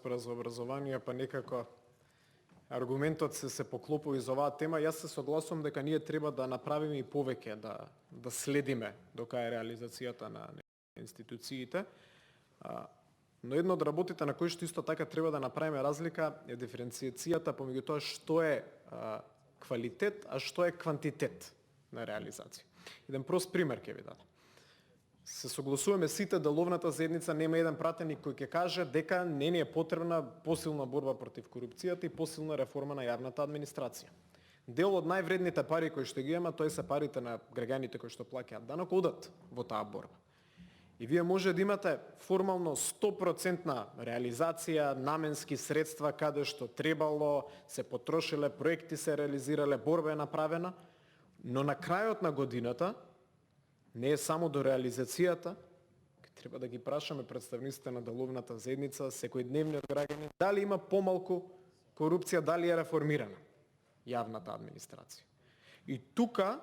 расправа за образование, па некако аргументот се поклопува из оваа тема. Јас се согласувам дека ние треба да направиме и повеќе, да следиме дока е реализацијата на институциите. Но едно од работите на кои што исто така треба да направиме разлика е диференцијацијата помеѓу тоа што е квалитет, а што е квантитет на реализација. Еден прост пример ќе ви дадам. Се согласуваме сите да ловната заедница нема еден пратеник кој ќе каже дека не ни е потребна посилна борба против корупцијата и посилна реформа на јавната администрација. Дел од највредните пари кои што ги има, тој се парите на граѓаните кои што плаќаат данок, одат во таа борба. И вие може да имате формално 100% реализација, наменски средства каде што требало, се потрошиле, проекти се реализирале, борба е направена, но на крајот на годината не е само до реализацијата, треба да ги прашаме представниците на деловната заедница, секојдневниот граѓанин, дали има помалку корупција, дали е реформирана јавната администрација. И тука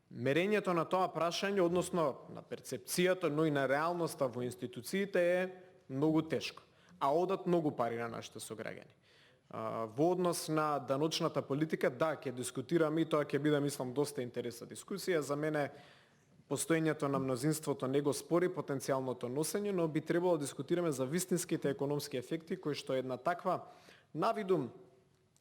мерењето на тоа прашање, односно на перцепцијата, но и на реалноста во институциите е многу тешко, а одат многу пари на нашите сограѓани. Во однос на даночната политика, да, ќе дискутираме и тоа ќе биде, мислам, доста интересна дискусија. За мене постоењето на мнозинството не го спори потенцијалното носење, но би требало да дискутираме за вистинските економски ефекти, кои што една таква навидум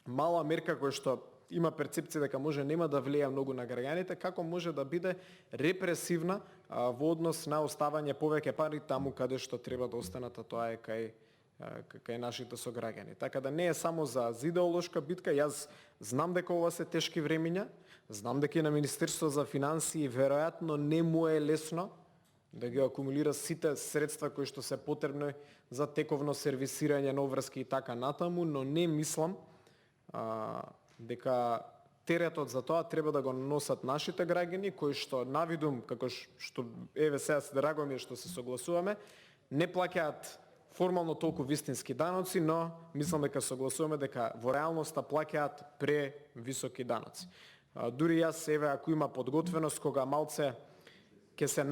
мала мерка која што има перцепција дека може нема да влијае многу на граѓаните, како може да биде репресивна во однос на оставање повеќе пари таму каде што треба да останат, а тоа е кај нашите сограѓани. Така да не е само за идеолошка битка. Јас знам дека ова се тешки времиња, знам дека и на Министерство за финансии веројатно не му е лесно да ги акумулира сите средства кои што се потребни за тековно сервисирање на обврски и така натаму, но не мислам дека теретот за тоа треба да го носат нашите граѓани, кои што навидум, како што еве сега се драго ми е што се согласуваме, не плаќаат формално толку вистински даноци, но мислам дека согласуваме дека во реалноста плаќаат превисоки даноци. Дури јас, еве, ако има подготвеност, кога малце ќе се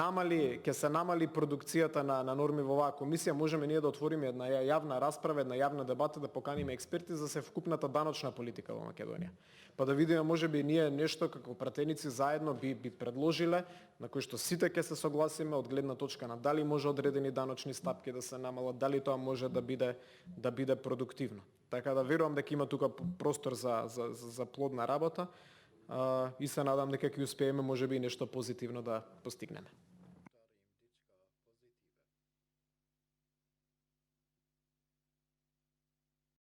намали продукцијата на норми во оваа комисија, можеме ние да отвориме една јавна расправа, една јавна дебата, да поканиме експерти за севкупната даночна политика во Македонија. Па да видиме можеби ние нешто како пратеници заедно би предложиле, на кои што сите ќе се согласиме од гледна точка на дали може одредени даночни стапки да се намалат, дали тоа може да биде продуктивно. Така да верувам дека има тука простор за плодна работа. И се надам дека ќе успееме можеби и нешто позитивно да постигнеме.